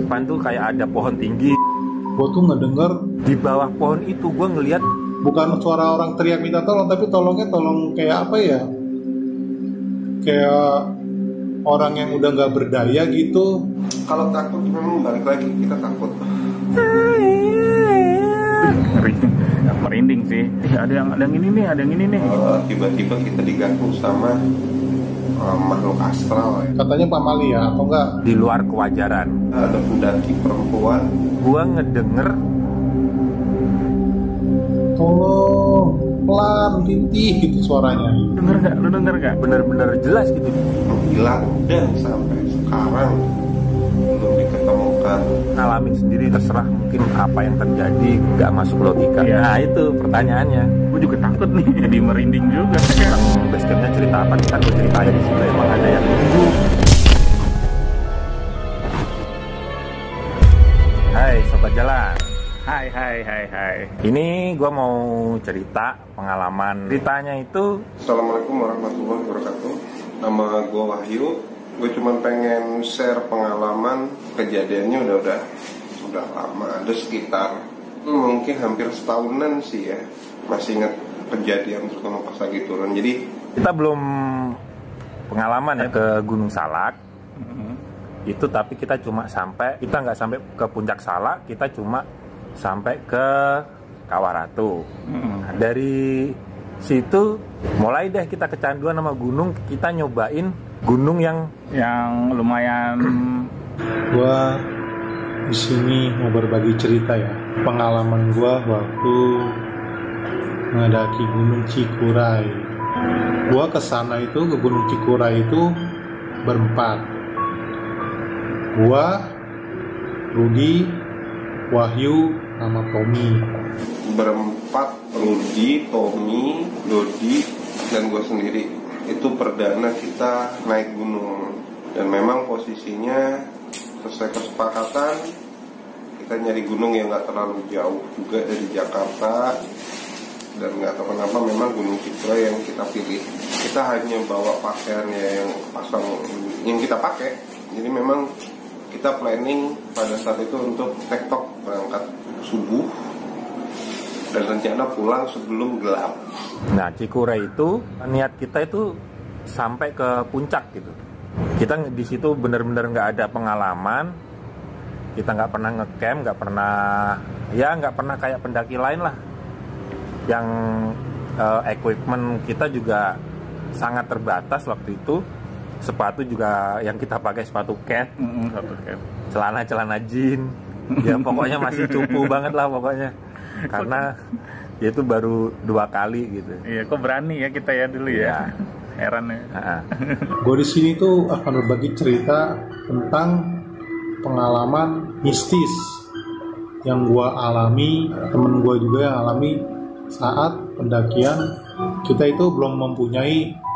depan tuh kayak ada pohon tinggi. Gue tuh ngedenger Di bawah pohon itu gue ngeliat bukan suara orang teriak minta tolong, tapi tolongnya tolong kayak apa ya? Kayak orang yang udah nggak berdaya gitu. Kalau takut memang balik lagi kita takut. Merinding sih. Ada yang ini nih. Tiba-tiba kita diganggu sama makhluk astral ya. Katanya Pak Mali ya, atau enggak? di luar kewajaran. Ada pendaki perempuan. Gue ngedenger Tolong, pelan, rintih gitu suaranya. Lu denger nggak? bener-bener jelas gitu. Hilang dan sampai sekarang belum diketemukan. Ngalamin sendiri terserah, mungkin apa yang terjadi nggak masuk logika. Iya. Nah itu pertanyaannya. Gue juga takut nih, jadi merinding juga. Yang basecampnya cerita apa, ntar gue cerita aja di situ emang ada yang nunggu. Hai sobat jalan. Hai. Ini gue mau cerita pengalaman. Ceritanya itu Assalamualaikum warahmatullahi wabarakatuh. Nama gue Wahyu. Gue cuma pengen share pengalaman. Kejadiannya udah lama. Ada sekitar mungkin hampir setahunan sih ya. Masih ingat kejadian terutama pas lagi turun. Jadi kita belum pengalaman ya ke Gunung Salak. Itu tapi kita nggak sampai ke Puncak Salak, kita cuma sampai ke Kawaratu. Nah, dari situ mulai deh kita kecanduan sama gunung, kita nyobain gunung yang lumayan. Gua di sini mau berbagi cerita ya, pengalaman gua waktu mendaki Gunung Cikuray. Gua kesana itu ke Gunung Cikuray itu berempat. Gua, Rudi, Wahyu, sama Tommy. berempat, Rudi, Tommy, Dodi, dan gue sendiri. Itu perdana kita naik gunung. Dan memang posisinya sesuai kesepakatan, kita nyari gunung yang gak terlalu jauh juga dari Jakarta. Dan gak tahu kenapa memang Gunung Cikuray yang kita pilih. Kita hanya bawa pakaiannya yang kita pakai. Jadi memang kita planning pada saat itu untuk tektok berangkat subuh dan rencana pulang sebelum gelap. Nah, Cikuray itu niat kita itu sampai ke puncak gitu. Kita di situ benar-benar nggak ada pengalaman. Kita nggak pernah ngecamp, nggak pernah kayak pendaki lain lah. Yang equipment kita juga sangat terbatas waktu itu. Sepatu juga yang kita pakai sepatu cat, celana jean. Ya pokoknya masih cupu banget lah pokoknya. Karena ya itu baru 2 kali gitu. Iya, kok berani ya kita ya dulu ya. Heran ya. Gue di sini tuh akan berbagi cerita tentang pengalaman mistis yang gue alami, temen gue juga yang alami saat pendakian. Kita itu belum mempunyai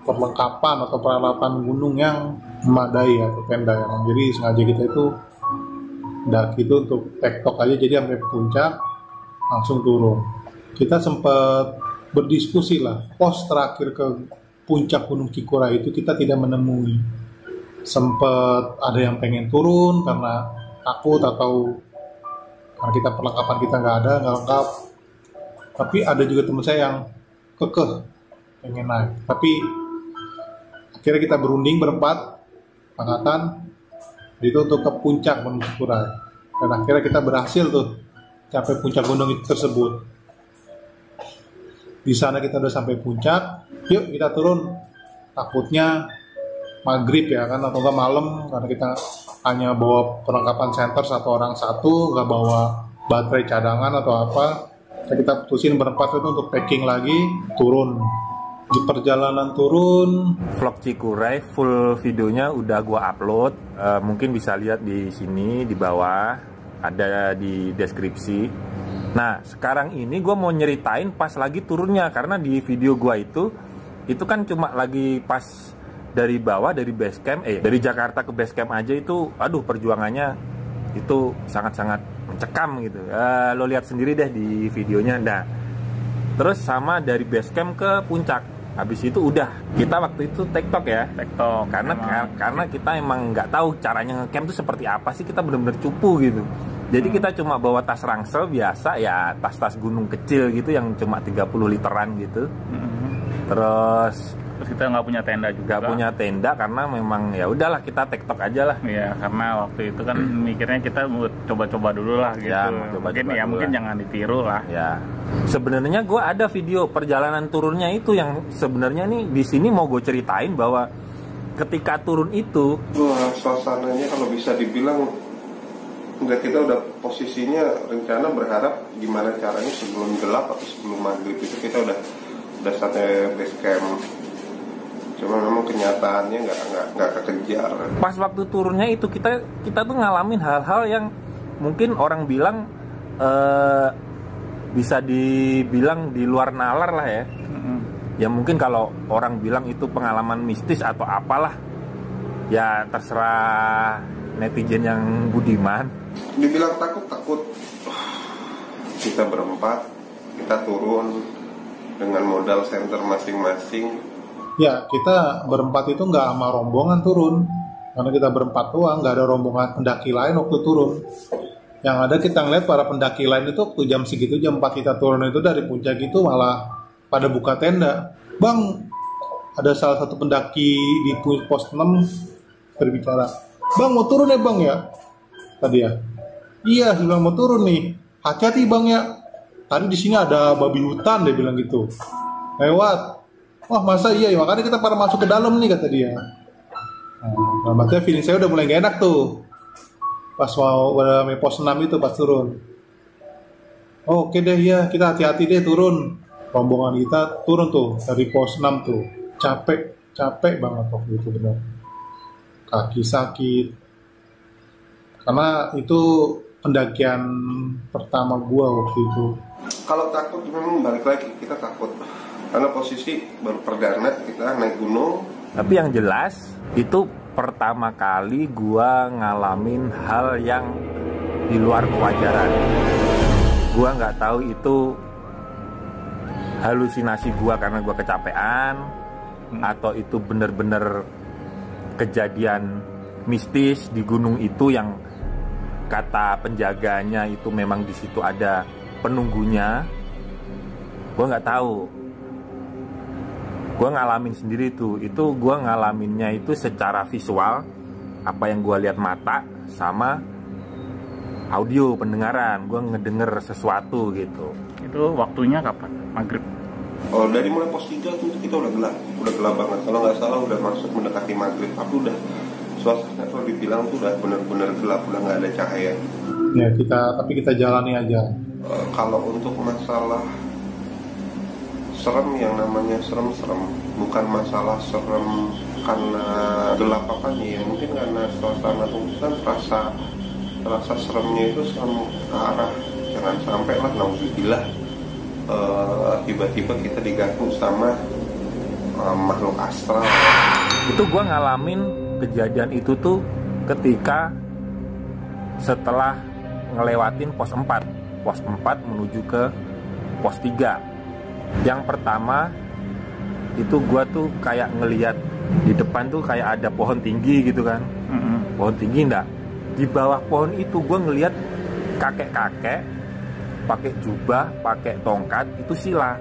perlengkapan atau peralatan gunung yang memadai atau tenda yang, jadi sengaja kita itu daki itu untuk tektok aja, jadi sampai puncak langsung turun. Kita sempat berdiskusi lah, pos terakhir ke puncak Gunung Cikuray itu kita tidak menemui. Sempat ada yang pengen turun karena takut atau karena kita perlengkapan kita nggak lengkap. Tapi ada juga teman saya yang kekeh pengen naik. Tapi akhirnya kita berunding berempat angkatan itu untuk ke puncak Gunung Cikuray. Dan akhirnya kita berhasil tuh capai puncak gunung itu tersebut. Di sana kita udah sampai puncak, yuk kita turun. Takutnya maghrib ya kan, atau enggak malam, karena kita hanya bawa perlengkapan center satu orang satu, nggak bawa baterai cadangan atau apa. Kita putusin berempat itu untuk packing lagi, turun. Di perjalanan turun, vlog Cikuray full videonya udah gua upload. Mungkin bisa lihat di sini di bawah, ada di deskripsi. Nah sekarang ini gua mau nyeritain pas lagi turunnya, karena di video gua itu kan cuma lagi pas dari bawah, dari base camp, dari Jakarta ke base camp aja itu, aduh perjuangannya itu sangat-sangat mencekam gitu. Lo lihat sendiri deh di videonya. Nah terus sama dari base camp ke puncak Habis itu udah, kita waktu itu TikTok ya. TikTok. Karena kita emang nggak tahu caranya ngecamp itu seperti apa sih, kita bener-bener cupu gitu. Jadi kita cuma bawa tas ransel biasa ya, tas-tas gunung kecil gitu yang cuma 30 literan gitu. Terus kita nggak punya tenda juga. Nggak punya tenda karena memang ya udahlah kita TikTok aja lah. Iya, karena waktu itu kan mikirnya kita mau coba-coba dulu lah gitu. Ya, mungkin jangan ditiru lah. Ya. Sebenarnya gue ada video perjalanan turunnya itu yang sebenarnya nih di sini mau gue ceritain bahwa ketika turun itu, wah, suasananya kalau bisa dibilang enggak, kita udah posisinya rencana berharap gimana caranya sebelum gelap atau sebelum maghrib itu kita udah saatnya base camp. Cuma memang kenyataannya nggak kekejar. Pas waktu turunnya itu kita tuh ngalamin hal-hal yang mungkin orang bilang bisa dibilang di luar nalar lah ya. Ya mungkin kalau orang bilang itu pengalaman mistis atau apalah, ya terserah netizen yang budiman. Dibilang takut. Kita berempat, kita turun dengan modal center masing-masing. Ya, kita berempat itu nggak sama rombongan turun. Karena kita berempat doang, nggak ada rombongan pendaki lain waktu turun. Yang ada kita ngeliat para pendaki lain itu waktu jam segitu, jam 4 kita turun itu dari puncak itu malah pada buka tenda. Bang, ada salah satu pendaki di pos 6 berbicara. Bang, mau turun ya bang ya? Tadi ya. Iya, dia bilang mau turun nih. Hati-hati bang ya. Tadi di sini ada babi hutan, dia bilang gitu. Lewat. Wah masa iya ya, makanya kita pada masuk ke dalam nih kata dia. Nah, makanya feeling saya udah mulai gak enak tuh. Pas mau udah pos 6 itu pas turun. Oh, oke deh ya, kita hati-hati deh turun. Rombongan kita turun tuh dari pos 6 tuh. Capek banget waktu itu benar. Kaki sakit. Karena itu pendakian pertama gua waktu itu. Kalau takut memang balik lagi, kita takut. Karena posisi baru perdana kita naik gunung. Tapi yang jelas itu pertama kali gua ngalamin hal yang di luar kewajaran. Gua nggak tahu itu halusinasi gua karena gua kecapean atau itu bener-bener kejadian mistis di gunung itu yang kata penjaganya itu memang di situ ada penunggunya. Gua nggak tahu. Gue ngalamin sendiri tuh, itu gue ngalaminnya itu secara visual, apa yang gue lihat mata sama audio pendengaran, gue ngedenger sesuatu gitu. Itu waktunya kapan? Maghrib? Oh, dari mulai pos 3 tuh kita udah gelap banget. Kalau nggak salah udah masuk mendekati maghrib. Aku udah suasana kalau dibilang tuh udah bener-bener gelap, udah nggak ada cahaya. Ya tapi kita jalani aja. Kalau untuk masalah serem, yang namanya serem bukan masalah serem karena gelap apanya ya, mungkin karena suasana kan rasa seremnya itu serem ke arah jangan sampai lah naudzubillah tiba-tiba kita diganggu sama makhluk astral. Itu gue ngalamin kejadian itu tuh ketika setelah ngelewatin pos 4 menuju ke pos 3. Yang pertama itu gue tuh kayak ngelihat di depan tuh kayak ada pohon tinggi gitu kan. Pohon tinggi enggak, di bawah pohon itu gue ngelihat kakek-kakek pakai jubah, pakai tongkat, itu sila.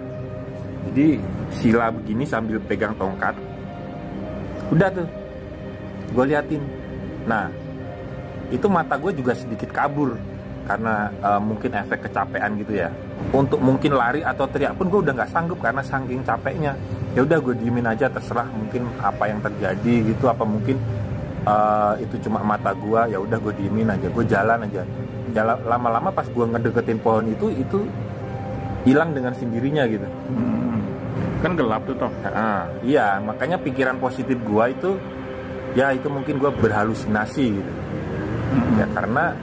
Jadi sila begini sambil pegang tongkat. Udah tuh gue liatin. Nah itu mata gue juga sedikit kabur karena mungkin efek kecapean gitu ya. Untuk mungkin lari atau teriak pun gue udah nggak sanggup karena saking capeknya. Ya udah gue diemin aja, terserah mungkin apa yang terjadi gitu, apa mungkin itu cuma mata gue. Ya udah gue diemin aja, gue jalan aja. Lama-lama pas gue ngedeketin pohon itu hilang dengan sendirinya gitu. Kan gelap tuh toh. Iya, makanya pikiran positif gue itu ya itu mungkin gue berhalusinasi gitu. Ya karena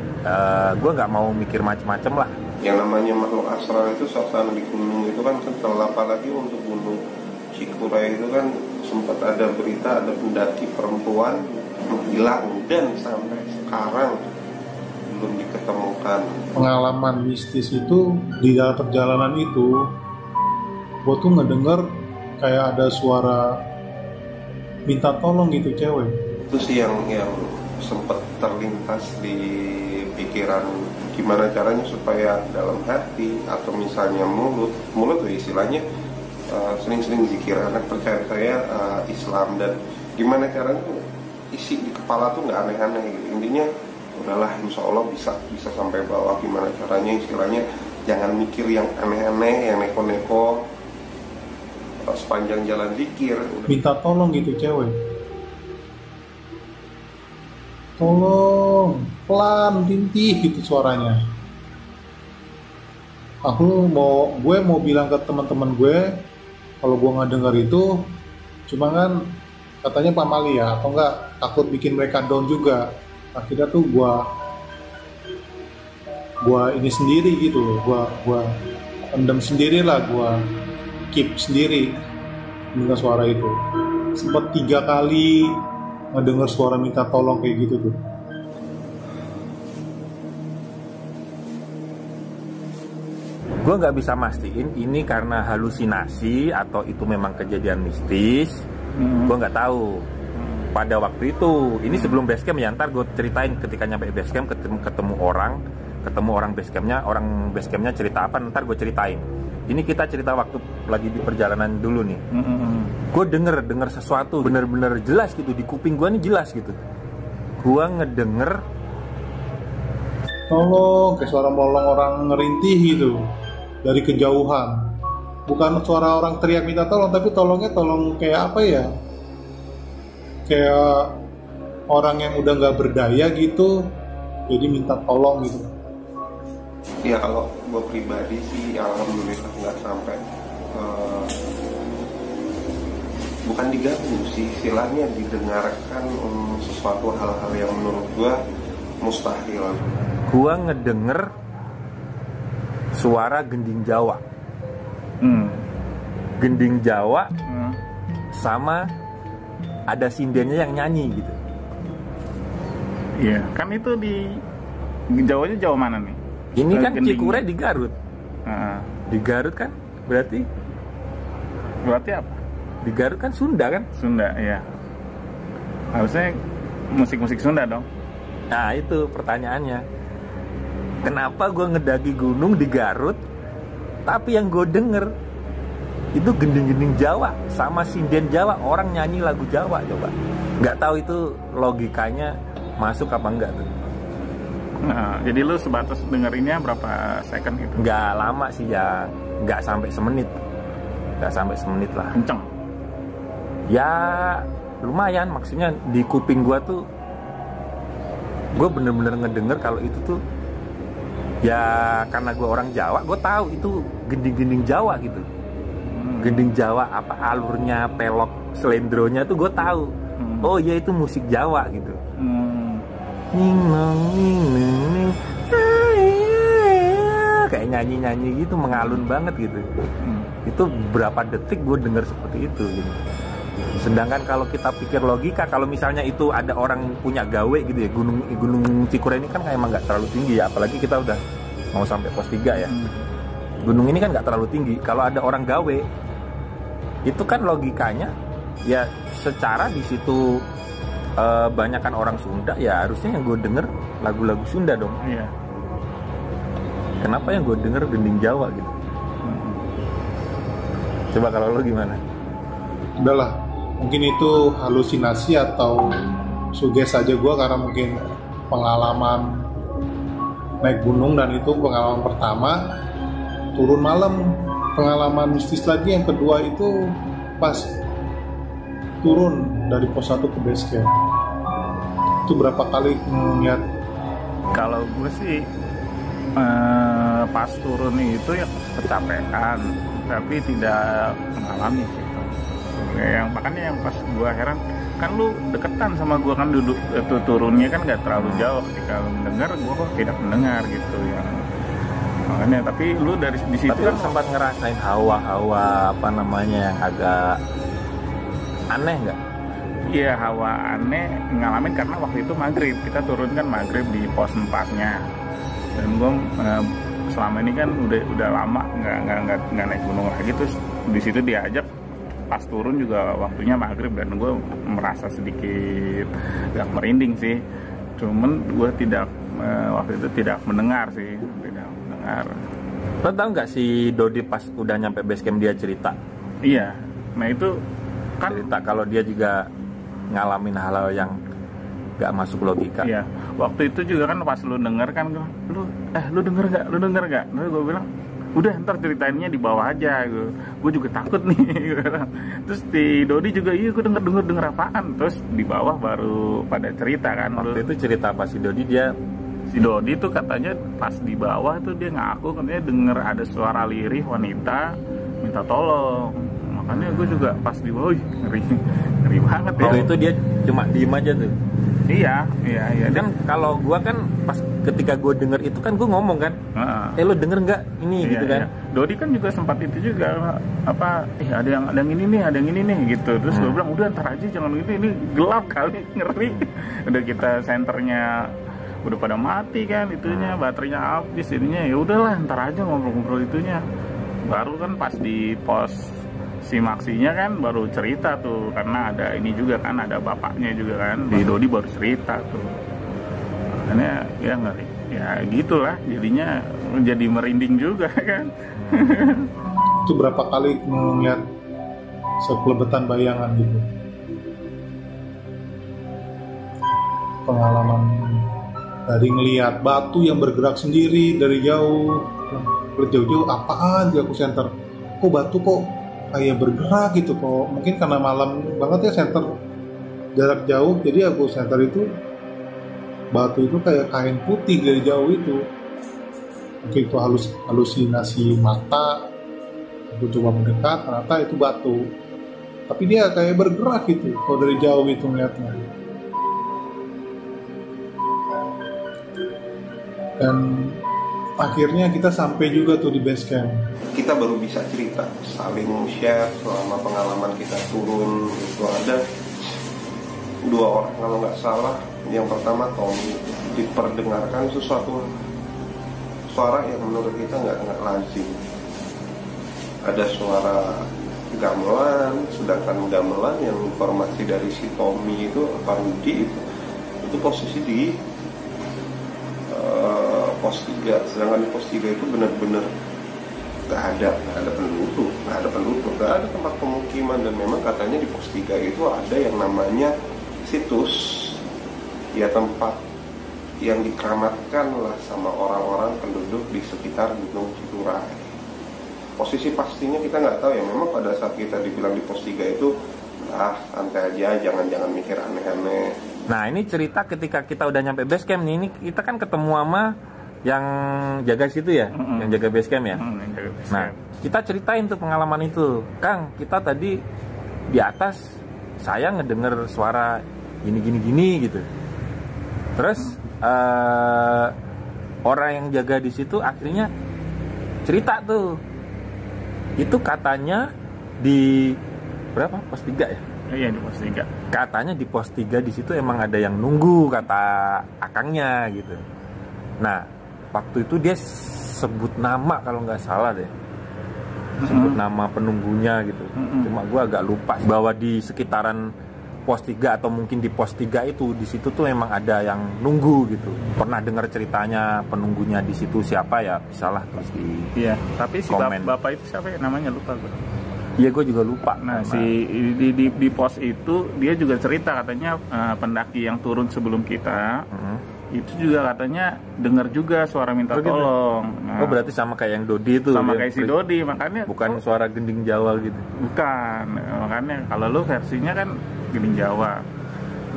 gue nggak mau mikir macem-macem lah. Yang namanya makhluk astral itu suasana di gunung itu kan kental, apalagi untuk gunung Cikuray itu kan sempat ada berita ada pendaki perempuan hilang dan sampai sekarang belum diketemukan. Pengalaman mistis itu di dalam perjalanan itu gue tuh ngedenger kayak ada suara minta tolong gitu cewek. Itu sih yang sempat terlintas di pikiran, gimana caranya supaya dalam hati atau misalnya mulut tuh istilahnya sering-sering zikir. Anak percaya saya Islam, dan gimana caranya isi di kepala tuh nggak aneh-aneh gitu. Intinya udahlah, insya Allah bisa sampai bawah. Gimana caranya istilahnya jangan mikir yang aneh-aneh, yang neko-neko sepanjang jalan zikir. Minta tolong gitu cewek. Tolong, pelan, tintih gitu suaranya. Gue mau bilang ke teman-teman gue kalau gue nggak dengar itu, cuma kan katanya pamali ya, atau enggak takut bikin mereka down juga. Akhirnya tuh gue ini sendiri gitu loh, gue pendam sendiri lah, gue keep sendiri mendengar suara itu. Sempat 3 kali ngedengar suara minta tolong kayak gitu tuh. Gue nggak bisa mastiin ini karena halusinasi atau itu memang kejadian mistis. Gue nggak tahu. Pada waktu itu, ini sebelum basecamp ya, ntar gue ceritain ketika nyampe basecamp, ketemu orang basecampnya, orang basecampnya cerita apa, ntar gue ceritain. Ini kita cerita waktu lagi di perjalanan dulu nih. Gue denger sesuatu bener-bener jelas gitu di kuping gue nih, jelas gitu. Gue ngedenger tolong, kayak suara molong orang ngerintih gitu dari kejauhan. Bukan suara orang teriak minta tolong, tapi tolongnya tolong kayak apa ya, kayak orang yang udah nggak berdaya gitu, jadi minta tolong gitu. Ya kalau gue pribadi sih alhamdulillah nggak sampai bukan diganggu sih, istilahnya didengarkan sesuatu hal-hal yang menurut gue mustahil. Gue ngedenger suara gending Jawa. Gending Jawa sama ada sindennya yang nyanyi gitu. Iya, kan itu di Jawanya Jawa mana nih? Ini kan Gending. Cikure di Garut. Di Garut kan berarti apa? di Garut kan Sunda kan? Sunda, ya. Harusnya musik-musik Sunda dong. Nah itu pertanyaannya, kenapa gue ngedaki gunung di Garut tapi yang gue denger itu gending-gending Jawa sama sinden Jawa, orang nyanyi lagu Jawa. Coba nggak tahu itu logikanya masuk apa enggak tuh. Nah, jadi lu sebatas dengerinnya berapa second gitu? Nggak lama sih ya, nggak sampai semenit lah. Kenceng? Ya lumayan, maksudnya di kuping gue tuh gue bener-bener ngedenger kalau itu tuh ya, karena gue orang Jawa, gue tahu itu gending-gending Jawa gitu. Gending Jawa, apa alurnya, pelok, selendronya tuh gue tahu. Oh iya itu musik Jawa gitu. Kayak nyanyi-nyanyi gitu, mengalun banget gitu. Itu berapa detik gue denger seperti itu gitu. Sedangkan kalau kita pikir logika, kalau misalnya itu ada orang punya gawe gitu ya, Gunung Cikure ini kan emang nggak terlalu tinggi ya, apalagi kita udah mau sampai pos 3 ya. Gunung ini kan nggak terlalu tinggi. Kalau ada orang gawe, itu kan logikanya ya secara di situ banyak kan orang Sunda, ya harusnya yang gue denger lagu-lagu Sunda dong. Iya. Kenapa yang gue denger gending Jawa gitu? Coba kalau lo gimana? Udahlah, mungkin itu halusinasi atau suges saja gue, karena mungkin pengalaman naik gunung dan itu pengalaman pertama. Turun malam, pengalaman mistis lagi yang kedua itu pas turun dari pos 1 ke base camp. Itu berapa kali ngeliat. Kalau gue sih pas turun itu ya kecapean, tapi tidak mengalami sih. Yang makanya yang pas gue heran, kan lu deketan sama gue kan, duduk itu turunnya kan nggak terlalu jauh. Ketika lu mendengar, gue kok tidak mendengar gitu yang makanya. Tapi lu dari di situ kan sempat ngerasain hawa-hawa apa namanya yang agak aneh nggak? Iya, hawa aneh ngalamin karena waktu itu maghrib, kita turun kan maghrib di pos 4-nya, dan gue selama ini kan udah lama nggak naik gunung lagi, terus di situ diajak pas turun juga waktunya maghrib dan gue merasa sedikit agak merinding sih. Cuman gue tidak waktu itu tidak mendengar. Lo tau nggak si Dodi pas udah nyampe base camp dia cerita? Iya, nah itu kan Cerita kalau dia juga ngalamin hal-hal yang nggak masuk logika. iya, waktu itu juga kan pas lu denger kan, lu denger nggak? Lalu gue bilang, udah ntar ceritainnya di bawah aja, gue juga takut nih. Terus di Dodi juga, iya gue denger apaan? Terus di bawah baru pada cerita kan. Waktu itu cerita apa si Dodi? Si Dodi tuh katanya pas di bawah tuh dia ngaku katanya denger ada suara lirih wanita minta tolong. Makanya gue juga pas di bawah, ngeri banget ya. Waktu itu dia cuma diem aja tuh. Iya. Kan kalau gua kan pas ketika gua denger itu kan gua ngomong kan, lo denger nggak ini gitu kan? Iya. Dodi kan juga sempat itu juga apa, ada yang ini nih gitu. Terus gue bilang udah ntar aja jangan gitu, ini gelap kali, ngeri. Udah kita senternya udah pada mati kan itunya, baterainya habis ininya, ya udahlah ntar aja ngobrol-ngobrol itunya. Baru kan pas di pos si Maksinya kan baru cerita tuh, karena ada ini juga kan, ada bapaknya juga kan, di Dodi baru cerita tuh. Makanya ya ngeri, ya gitulah jadinya, jadi merinding juga kan. Itu berapa kali ngeliat sekelebetan bayangan gitu, pengalaman dari ngeliat batu yang bergerak sendiri dari jauh, jauh-jauh apaan di aku center, kok batu kok kayak bergerak gitu, kok mungkin karena malam banget ya center jarak jauh, jadi aku center itu batu itu kayak kain putih dari jauh itu, mungkin itu halusinasi mata. Aku coba mendekat, ternyata itu batu, tapi dia kayak bergerak gitu kalau dari jauh itu melihatnya. Dan akhirnya kita sampai juga tuh di base camp. Kita baru bisa cerita, saling share selama pengalaman kita turun. Itu ada 2 orang kalau nggak salah. Yang pertama Tommy, diperdengarkan sesuatu suara yang menurut kita nggak lazim. Ada suara gamelan, sedangkan gamelan yang informasi dari si Tommy itu, Pak Rudi itu posisi di pos 3, sedangkan di pos 3 itu benar-benar nggak ada penduduk, nggak ada tempat pemukiman. Dan memang katanya di pos 3 itu ada yang namanya situs, ya tempat yang dikeramatkan lah sama orang-orang penduduk di sekitar Gunung Cikuray. Posisi pastinya kita nggak tahu ya, memang pada saat kita dibilang di pos 3 itu santai aja, jangan mikir aneh-aneh. Nah ini cerita ketika kita udah nyampe base camp nih, ini kita kan ketemu sama yang jaga situ ya, yang jaga base camp ya. Nah kita ceritain tuh pengalaman itu, Kang, kita tadi di atas saya ngedenger suara gini gitu. Terus orang yang jaga di situ akhirnya cerita tuh, itu katanya di berapa, pos 3 ya? Iya di pos 3. Katanya di pos 3 di situ emang ada yang nunggu, kata akangnya gitu. Nah waktu itu dia sebut nama kalau nggak salah deh, sebut nama penunggunya gitu. Cuma gue agak lupa bahwa di sekitaran pos 3 atau mungkin di pos 3 itu, di situ tuh emang ada yang nunggu gitu. Pernah dengar ceritanya penunggunya di situ siapa ya, bisalah terus di Iya, tapi si bapak itu siapa ya namanya, lupa gue. Iya gue juga lupa. Nah si di pos itu dia juga cerita katanya pendaki yang turun sebelum kita itu juga katanya dengar juga suara minta tolong. Nah, berarti sama kayak yang Dodi itu. Sama kayak si Dodi, makanya bukan suara gending Jawa gitu. Bukan, makanya kalau lu versinya kan gending Jawa.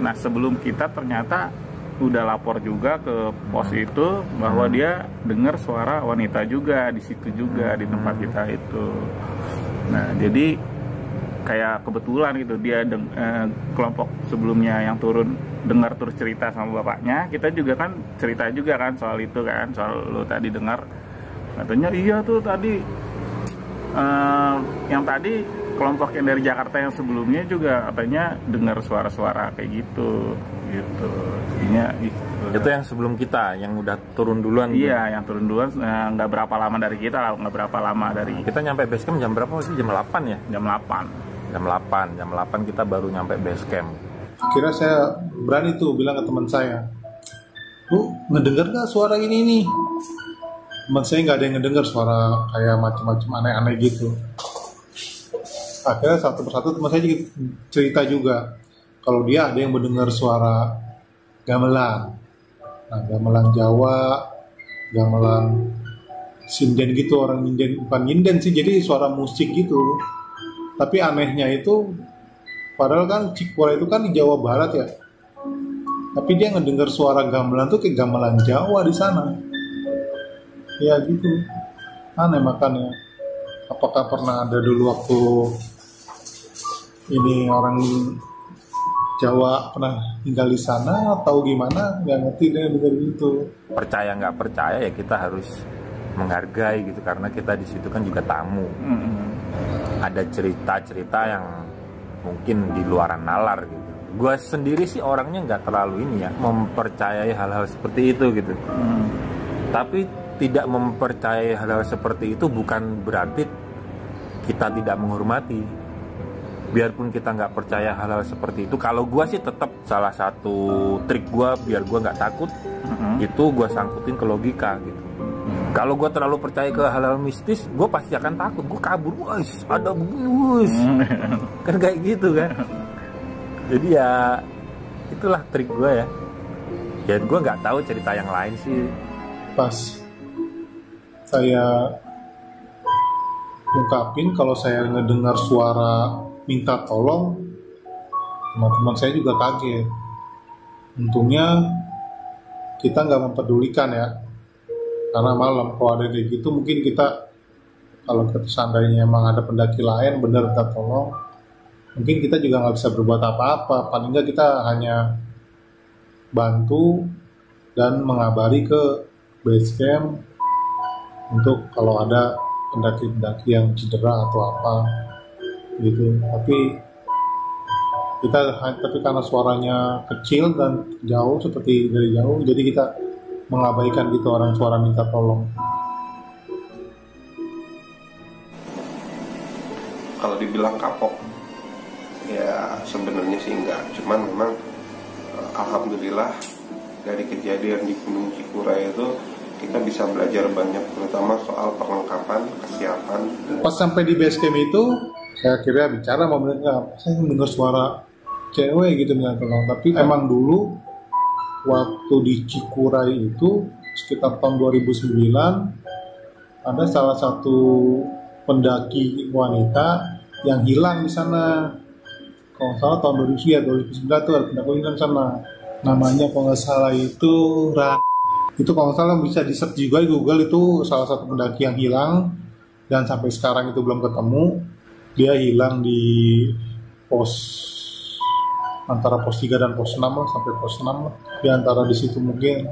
Nah sebelum kita ternyata udah lapor juga ke pos itu bahwa dia dengar suara wanita juga di situ juga, di tempat kita itu. Nah jadi kayak kebetulan gitu, dia kelompok sebelumnya yang turun dengar terus cerita sama bapaknya, kita juga kan cerita juga kan soal itu kan, soal lo tadi dengar katanya iya tuh tadi yang tadi kelompok yang dari Jakarta yang sebelumnya juga katanya dengar suara-suara kayak gitu. Itu yang sebelum kita, yang udah turun duluan. Iya, yang turun duluan nggak berapa lama dari kita lah, nggak berapa lama dari kita nyampe base camp jam berapa sih? Jam 8 ya? Jam 8. Jam 8 kita baru nyampe base camp. Akhirnya saya berani tuh bilang ke teman saya, "Lu ngedenger gak suara ini nih?" Teman saya nggak ada yang ngedenger suara kayak macam-macam aneh-aneh gitu. Akhirnya satu persatu teman saya cerita juga kalau dia ada yang mendengar suara gamelan. Nah, gamelan Jawa, gamelan sinden gitu, orang nyinden, bukan nyinden sih, jadi suara musik gitu. Tapi anehnya itu, padahal kan Cikura itu kan di Jawa Barat ya, tapi dia ngedengar suara gamelan tuh kayak gamelan Jawa di sana. Ya gitu, aneh makanya. Apakah pernah ada dulu waktu ini orang Jawa pernah tinggal di sana atau gimana? Nggak ngerti deh dengar gitu. Percaya nggak percaya ya kita harus menghargai gitu, karena kita di situ kan juga tamu. Ada cerita-cerita yang mungkin di luaran nalar gitu. Gue sendiri sih orangnya nggak terlalu ini ya mempercayai hal-hal seperti itu gitu. Tapi tidak mempercayai hal-hal seperti itu bukan berarti kita tidak menghormati. Biarpun kita nggak percaya hal-hal seperti itu, kalau gue sih tetap salah satu trik gue biar gue nggak takut itu gue sangkutin ke logika gitu. Kalau gue terlalu percaya ke hal-hal mistis, gue pasti akan takut, gue kabur, wes ada begini, wes kan kayak gitu kan. Jadi ya itulah trik gue ya. Ya gue nggak tahu cerita yang lain sih. Pas saya ungkapin kalau saya ngedengar suara minta tolong, teman-teman saya juga kaget. Untungnya kita nggak mempedulikan ya, karena malam kalau ada kayak gitu mungkin kita, kalau seandainya emang ada pendaki lain benar minta tolong, mungkin kita juga nggak bisa berbuat apa-apa. Paling nggak kita hanya bantu dan mengabari ke base camp untuk kalau ada pendaki-pendaki yang cedera atau apa gitu. Tapi karena suaranya kecil dan jauh, seperti dari jauh, jadi kita mengabaikan gitu orang suara minta tolong. Kalau dibilang kapok, ya sebenarnya sih enggak. Cuman memang alhamdulillah dari kejadian di Gunung Cikura itu kita bisa belajar banyak, terutama soal perlengkapan, kesiapan. Pas sampai di base camp itu, saya kira bicara sama mereka, saya dengar suara cewek gitu minta tolong. Tapi emang dulu waktu di Cikura itu sekitar tahun 2009 ada salah satu pendaki wanita yang hilang di sana. Kalau nggak salah tahun 2009 tuh ada pendaki hilang di sana. Namanya kalau nggak salah itu itu kalau nggak salah bisa di-search juga di Google, itu salah satu pendaki yang hilang dan sampai sekarang itu belum ketemu. Dia hilang di pos antara pos 3 dan pos 6 lah, sampai pos 6 lah. Di antara di situ mungkin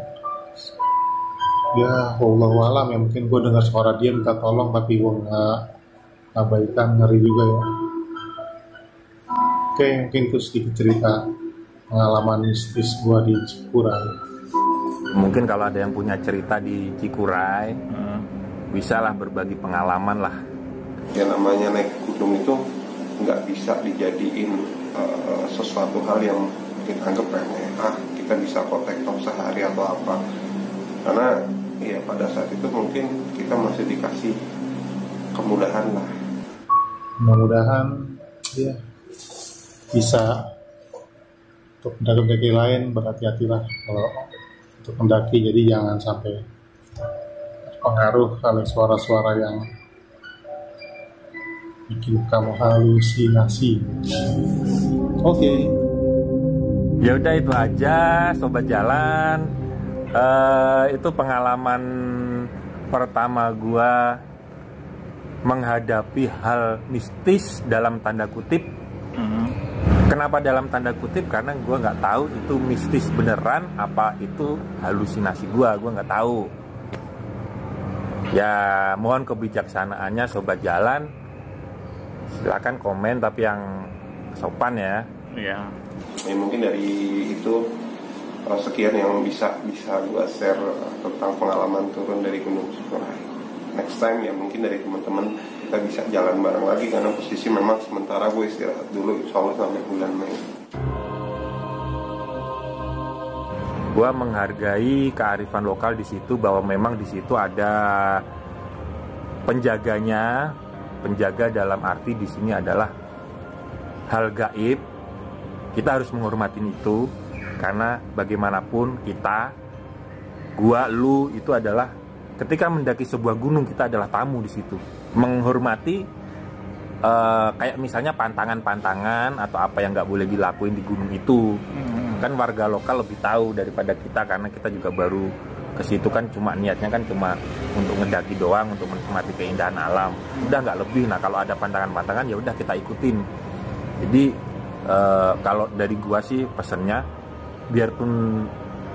ya wallahu alam ya, mungkin gue dengar suara dia minta tolong tapi gue nggak abaikan, ngeri juga ya. Oke, mungkin itu sedikit cerita pengalaman mistis gue di Cikura. Mungkin kalau ada yang punya cerita di Cikuray, bisalah berbagi pengalaman lah. Ya namanya naik gunung itu nggak bisa dijadiin sesuatu hal yang kita anggap remeh. Kita bisa kotek top sehari atau apa. Karena ya pada saat itu mungkin kita masih dikasih kemudahan lah. Mudah-mudahan ya bisa. Untuk pendaki-pendaki lain berhati-hatilah kalau untuk pendaki, jadi jangan sampai terpengaruh oleh suara-suara yang bikin kamu halusinasi. Oke. Ya udah itu aja sobat jalan. Itu pengalaman pertama gua menghadapi hal mistis dalam tanda kutip. Kenapa dalam tanda kutip? Karena gue nggak tahu itu mistis beneran apa itu halusinasi gue nggak tahu. Ya mohon kebijaksanaannya sobat jalan, silakan komen tapi yang sopan ya. Ya mungkin dari itu sekian yang bisa gue share tentang pengalaman turun dari Gunung Cikura. Next time ya mungkin dari teman-teman kita bisa jalan bareng lagi, karena posisi memang sementara gue istirahat dulu insya Allah sampai bulan Mei. Gua menghargai kearifan lokal di situ, bahwa memang di situ ada penjaganya. Penjaga dalam arti di sini adalah hal gaib. Kita harus menghormati itu, karena bagaimanapun kita, gua, lu itu adalah ketika mendaki sebuah gunung, kita adalah tamu di situ. Menghormati kayak misalnya pantangan-pantangan atau apa yang nggak boleh dilakuin di gunung itu. Kan warga lokal lebih tahu daripada kita, karena kita juga baru ke situ kan, cuma niatnya kan cuma untuk ngedaki doang, untuk menikmati keindahan alam, udah nggak lebih. Nah kalau ada pantangan-pantangan ya udah kita ikutin. Jadi kalau dari gua sih pesennya, biarpun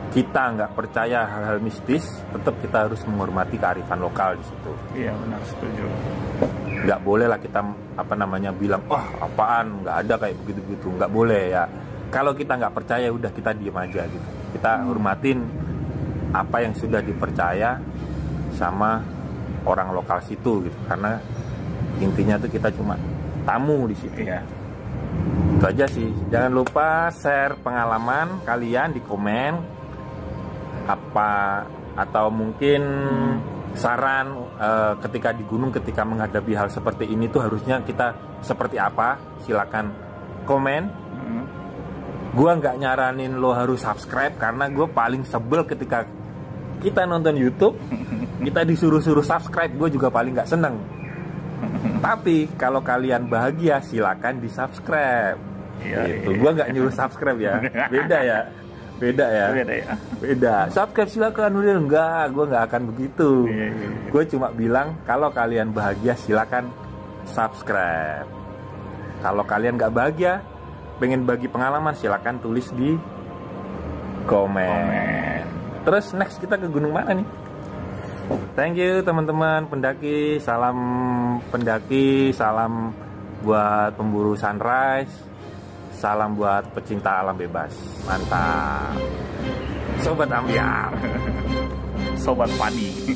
kita nggak percaya hal-hal mistis, tetap kita harus menghormati kearifan lokal di situ. Iya benar, setuju. Nggak boleh lah kita bilang wah apaan, nggak ada kayak begitu-begitu, nggak boleh ya. Kalau kita nggak percaya udah kita diem aja gitu. Kita hormatin apa yang sudah dipercaya sama orang lokal situ gitu, karena intinya tuh kita cuma tamu di situ. Iya. Itu aja sih. Jangan lupa share pengalaman kalian di komen, apa atau mungkin saran ketika di gunung, ketika menghadapi hal seperti ini tuh harusnya kita seperti apa. Silakan komen. Gue nggak nyaranin lo harus subscribe, karena gue paling sebel ketika kita nonton YouTube kita disuruh-suruh subscribe. Gue juga paling nggak seneng. Tapi kalau kalian bahagia silakan di subscribe. Gitu. Gue nggak nyuruh subscribe ya. Beda ya. Beda. Subscribe silakan. Udah enggak, gue nggak akan begitu. Gue cuma bilang kalau kalian bahagia silakan subscribe. Kalau kalian nggak bahagia, pengen bagi pengalaman, silakan tulis di komen. Terus next kita ke gunung mana nih? Thank you teman-teman pendaki, salam buat pemburu sunrise, salam buat pecinta alam bebas. Mantap. Sobat Ambiar. Sobat Padi.